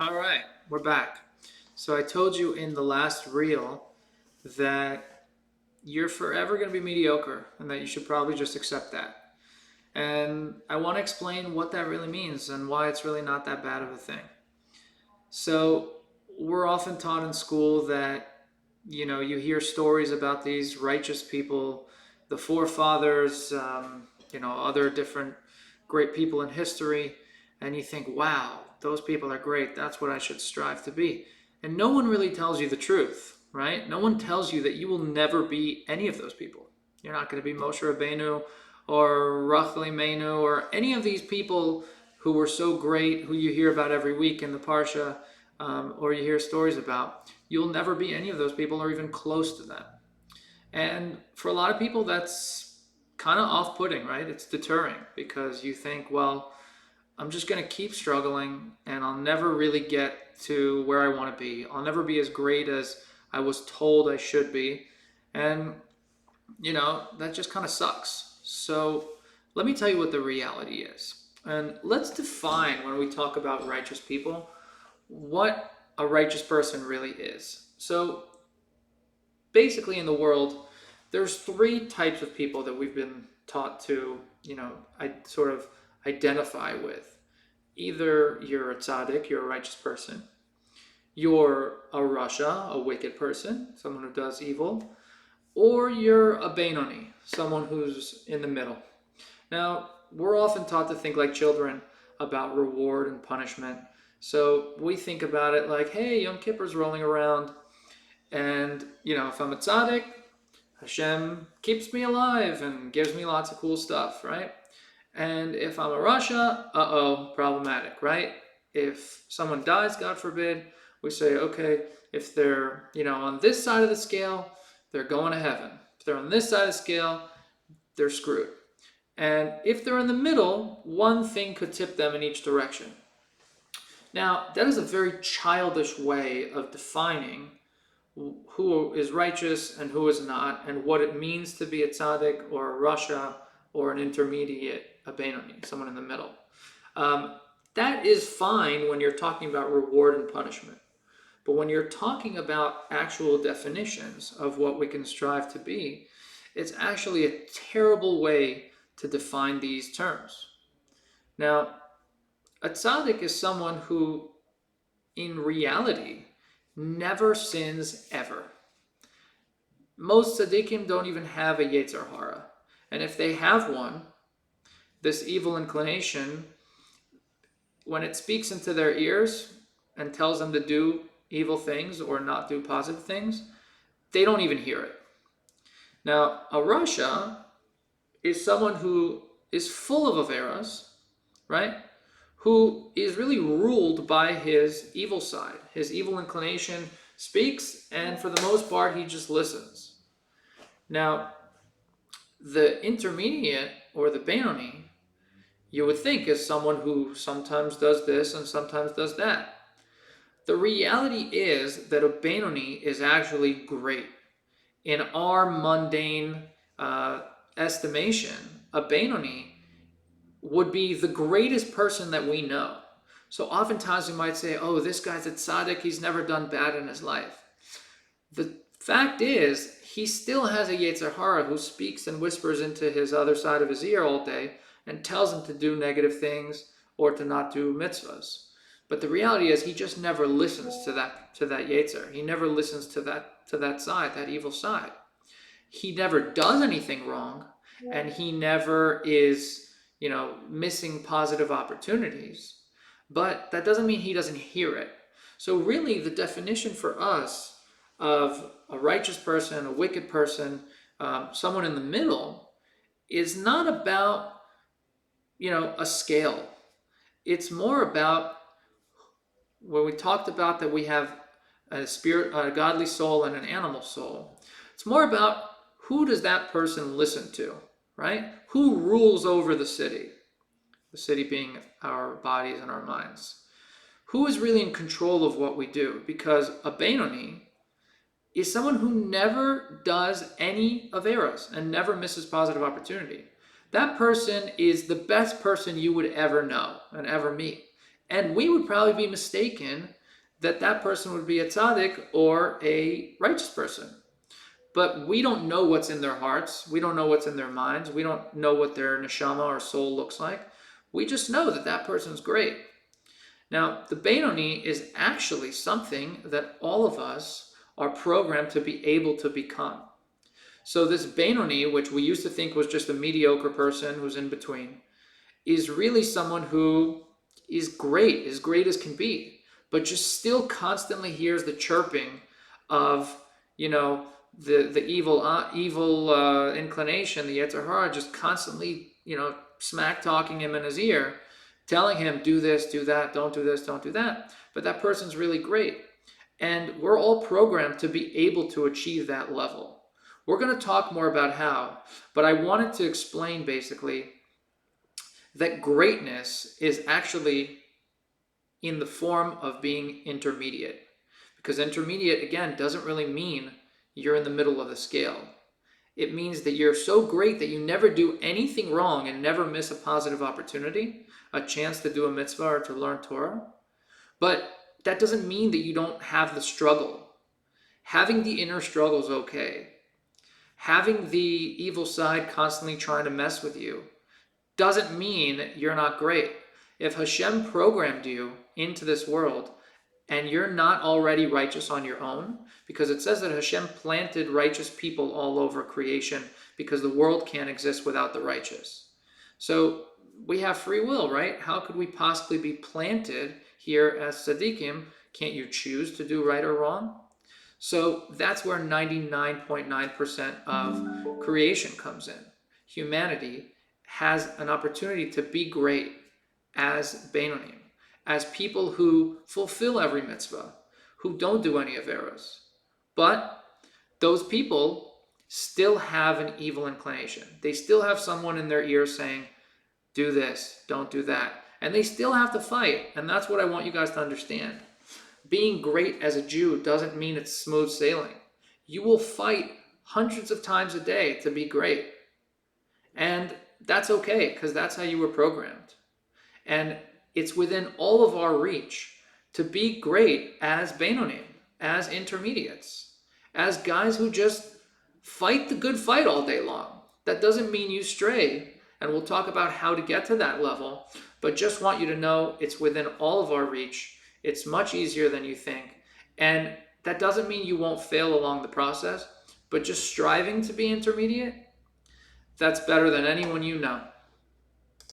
All right, we're back. So I told you in the last reel that you're forever going to be mediocre and that you should probably just accept that. And I want to explain what that really means and why it's really not that bad of a thing. So we're often taught in school that, you hear stories about these righteous people, the forefathers, other different great people in history, and you think, wow, those people are great. That's what I should strive to be. And no one really tells you the truth, right? No one tells you that you will never be any of those people. You're not going to be Moshe Rabbeinu or Rachel Imenu or any of these people who were so great, who you hear about every week in the Parsha, or you hear stories about. You'll never be any of those people or even close to them. And for a lot of people, that's kind of off putting, right? It's deterring because you think, well, I'm just going to keep struggling and I'll never really get to where I want to be. I'll never be as great as I was told I should be. And, that just kind of sucks. So let me tell you what the reality is. And let's define when we talk about righteous people what a righteous person really is. So basically in the world, there's three types of people that we've been taught to, I sort of identify with. Either you're a tzaddik, you're a righteous person, you're a rasha, a wicked person, someone who does evil, or you're a Benoni, someone who's in the middle. Now, we're often taught to think like children about reward and punishment. So we think about it like, hey, Yom Kippur's rolling around, and if I'm a tzaddik, Hashem keeps me alive and gives me lots of cool stuff, right? And if I'm a rasha, problematic, right? If someone dies, God forbid, we say, okay, if they're, on this side of the scale, they're going to heaven. If they're on this side of the scale, they're screwed. And if they're in the middle, one thing could tip them in each direction. Now, that is a very childish way of defining who is righteous and who is not, and what it means to be a tzaddik or a rasha or an intermediate, a Benoni, someone in the middle. That is fine when you're talking about reward and punishment. But when you're talking about actual definitions of what we can strive to be, it's actually a terrible way to define these terms. Now, a tzaddik is someone who, in reality, never sins ever. Most tzaddikim don't even have a yetzer hara. And if they have one, this evil inclination, when it speaks into their ears and tells them to do evil things or not do positive things, they don't even hear it. Now, a rasha is someone who is full of averas, right? Who is really ruled by his evil side. His evil inclination speaks, and for the most part, he just listens. Now, the intermediate, or the Benoni, you would think is someone who sometimes does this and sometimes does that. The reality is that a Benoni is actually great. In our mundane estimation, a Benoni would be the greatest person that we know. So oftentimes we might say, oh, this guy's a tzaddik, he's never done bad in his life. The fact is, he still has a yetzer hara who speaks and whispers into his other side of his ear all day and tells him to do negative things or to not do mitzvahs. But the reality is, he just never listens to that yetzer. He never listens to that side, that evil side. He never does anything wrong, and he never is, missing positive opportunities. But that doesn't mean he doesn't hear it. So really, the definition for us of a righteous person, a wicked person, someone in the middle, is not about, a scale. It's more about when we talked about that we have a spirit, a godly soul, and an animal soul. It's more about who does that person listen to, right? Who rules over the city? The city being our bodies and our minds. Who is really in control of what we do? Because a Benoni is someone who never does any averas and never misses positive opportunity. That person is the best person you would ever know and ever meet. And we would probably be mistaken that that person would be a tzaddik or a righteous person. But we don't know what's in their hearts. We don't know what's in their minds. We don't know what their neshama or soul looks like. We just know that that person's great. Now, the Benoni is actually something that all of us are programmed to be able to become. So this Benoni, which we used to think was just a mediocre person who's in between, is really someone who is great as can be, but just still constantly hears the chirping of, you know, the evil inclination, the Yetzer Hara, just constantly, smack talking him in his ear, telling him, do this, do that, don't do this, don't do that. But that person's really great. And we're all programmed to be able to achieve that level. We're going to talk more about how, but I wanted to explain basically that greatness is actually in the form of being intermediate. Because intermediate, again, doesn't really mean you're in the middle of the scale. It means that you're so great that you never do anything wrong and never miss a positive opportunity, a chance to do a mitzvah or to learn Torah. But that doesn't mean that you don't have the struggle. Having the inner struggle is okay. Having the evil side constantly trying to mess with you doesn't mean you're not great. If Hashem programmed you into this world and you're not already righteous on your own, because it says that Hashem planted righteous people all over creation because the world can't exist without the righteous. So we have free will, right? How could we possibly be planted here as tzaddikim? Can't you choose to do right or wrong? So that's where 99.9% of creation comes in. Humanity has an opportunity to be great as Beinonim, as people who fulfill every mitzvah, who don't do any averos. But those people still have an evil inclination. They still have someone in their ear saying, do this, don't do that. And they still have to fight. And that's what I want you guys to understand. Being great as a Jew doesn't mean it's smooth sailing. You will fight hundreds of times a day to be great. And that's okay, because that's how you were programmed. And it's within all of our reach to be great as Beinonim, as intermediates, as guys who just fight the good fight all day long. That doesn't mean you stray, and we'll talk about how to get to that level, but just want you to know it's within all of our reach. It's much easier than you think. And that doesn't mean you won't fail along the process, but just striving to be intermediate, that's better than anyone you know.